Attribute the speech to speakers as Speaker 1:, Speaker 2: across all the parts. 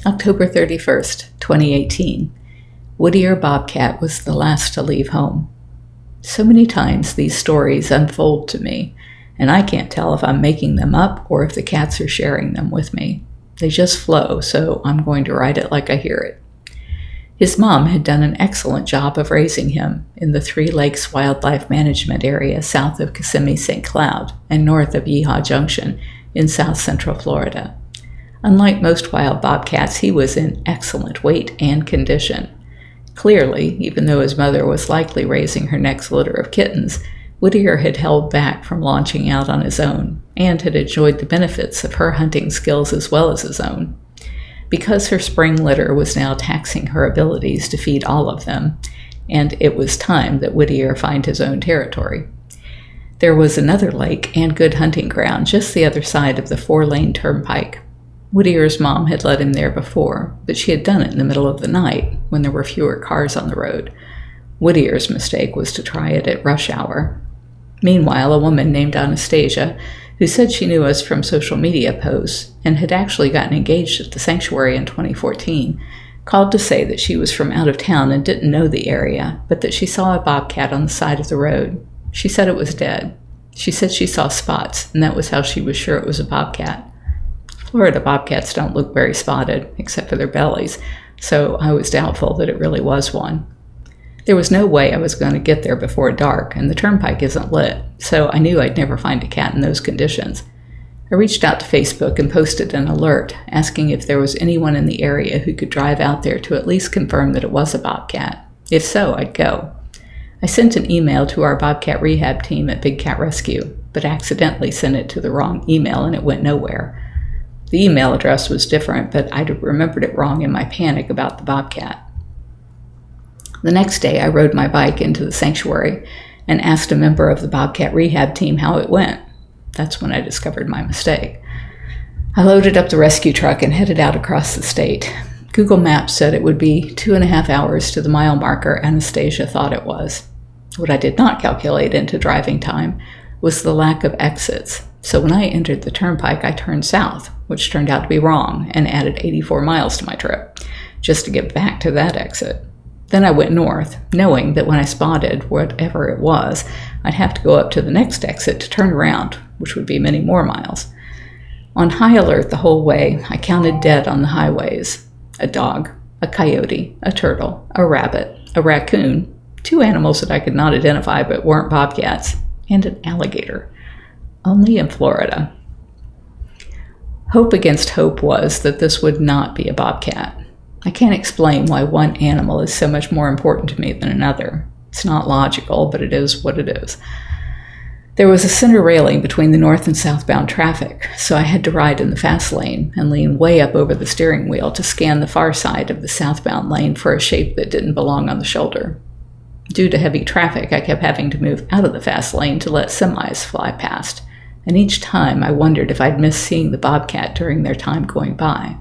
Speaker 1: October 31st, 2018. Whittier Bobcat was the last to leave home. So many times these stories unfold to me, and I can't tell if I'm making them up or if the cats are sharing them with me. They just flow, so I'm going to write it like I hear it. His mom had done an excellent job of raising him in the Three Lakes Wildlife Management area south of Kissimmee St. and north of YeeHaw Junction in south central Florida. Unlike most wild bobcats, he was in excellent weight and condition. Clearly, even though his mother was likely raising her next litter of kittens, Whittier had held back from launching out on his own and had enjoyed the benefits of her hunting skills as well as his own. Because her spring litter was now taxing her abilities to feed all of them, and it was time that Whittier find his own territory. There was another lake and good hunting ground just the other side of the 4-lane Turnpike. Whittier's mom had led him there before, but she had done it in the middle of the night when there were fewer cars on the road. Whittier's mistake was to try it at rush hour. Meanwhile, a woman named Anastasia, who said she knew us from social media posts and had actually gotten engaged at the sanctuary in 2014, called to say that she was from out of town and didn't know the area, but that she saw a bobcat on the side of the road. She said it was dead. She said she saw spots, and that was how she was sure it was a bobcat. Florida bobcats don't look very spotted, except for their bellies, so I was doubtful that it really was one. There was no way I was going to get there before dark, and the Turnpike isn't lit, so I knew I'd never find a cat in those conditions. I reached out to Facebook and posted an alert asking if there was anyone in the area who could drive out there to at least confirm that it was a bobcat. If so, I'd go. I sent an email to our bobcat rehab team at Big Cat Rescue, but accidentally sent it to the wrong email and it went nowhere. The email address was different, but I'd remembered it wrong in my panic about the bobcat. The next day, I rode my bike into the sanctuary and asked a member of the bobcat rehab team how it went. That's when I discovered my mistake. I loaded up the rescue truck and headed out across the state. Google Maps said it would be 2.5 hours to the mile marker Anastasia thought it was. What I did not calculate into driving time was the lack of exits. So when I entered the Turnpike, I turned south, which turned out to be wrong, and added 84 miles to my trip, just to get back to that exit. Then I went north, knowing that when I spotted whatever it was, I'd have to go up to the next exit to turn around, which would be many more miles. On high alert the whole way, I counted dead on the highways. A dog, a coyote, a turtle, a rabbit, a raccoon, 2 animals that I could not identify but weren't bobcats, and an alligator. Only in Florida. Hope against hope was that this would not be a bobcat. I can't explain why one animal is so much more important to me than another. It's not logical, but it is what it is. There was a center railing between the north and southbound traffic, so I had to ride in the fast lane and lean way up over the steering wheel to scan the far side of the southbound lane for a shape that didn't belong on the shoulder. Due to heavy traffic, I kept having to move out of the fast lane to let semis fly past, and each time I wondered if I'd missed seeing the bobcat during their time going by.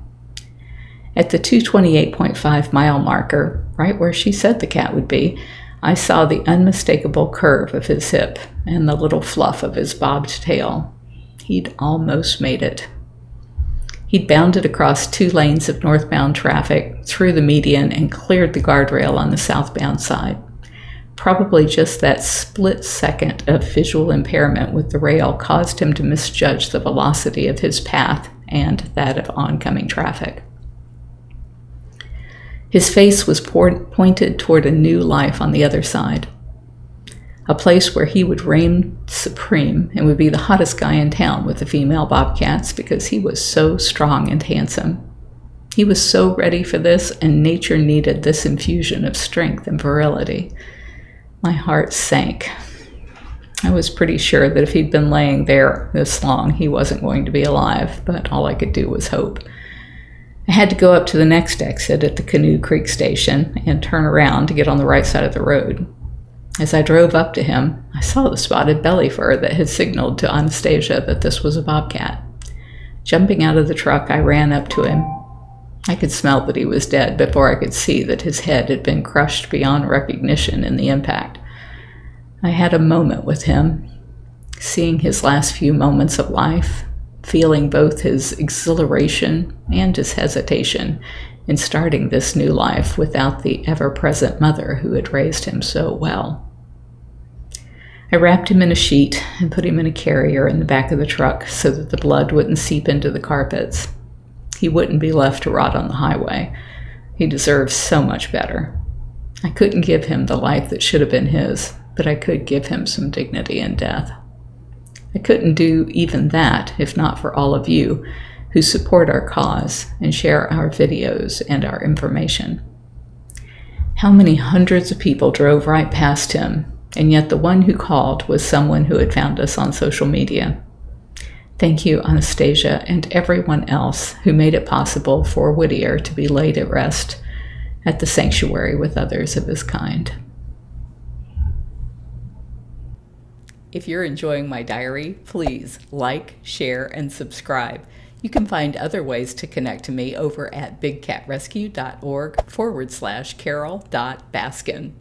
Speaker 1: At the 228.5 mile marker, right where she said the cat would be, I saw the unmistakable curve of his hip and the little fluff of his bobbed tail. He'd almost made it. He'd bounded across 2 lanes of northbound traffic, through the median, and cleared the guardrail on the southbound side. Probably just that split second of visual impairment with the rail caused him to misjudge the velocity of his path and that of oncoming traffic. His face was pointed toward a new life on the other side, a place where he would reign supreme and would be the hottest guy in town with the female bobcats because he was so strong and handsome. He was so ready for this, and nature needed this infusion of strength and virility. My heart sank. I was pretty sure that if he'd been laying there this long, he wasn't going to be alive, but all I could do was hope. I had to go up to the next exit at the Canoe Creek station and turn around to get on the right side of the road. As I drove up to him, I saw the spotted belly fur that had signaled to Anastasia that this was a bobcat. Jumping out of the truck, I ran up to him. I could smell that he was dead before I could see that his head had been crushed beyond recognition in the impact. I had a moment with him, seeing his last few moments of life, feeling both his exhilaration and his hesitation in starting this new life without the ever-present mother who had raised him so well. I wrapped him in a sheet and put him in a carrier in the back of the truck so that the blood wouldn't seep into the carpets. He wouldn't be left to rot on the highway. He deserves so much better. I couldn't give him the life that should have been his, but I could give him some dignity in death. I couldn't do even that if not for all of you who support our cause and share our videos and our information. How many hundreds of people drove right past him, and yet the one who called was someone who had found us on social media. Thank you, Anastasia, and everyone else who made it possible for Whittier to be laid at rest at the sanctuary with others of his kind. If you're enjoying my diary, please like, share, and subscribe. You can find other ways to connect to me over at bigcatrescue.org/Carole.Baskin.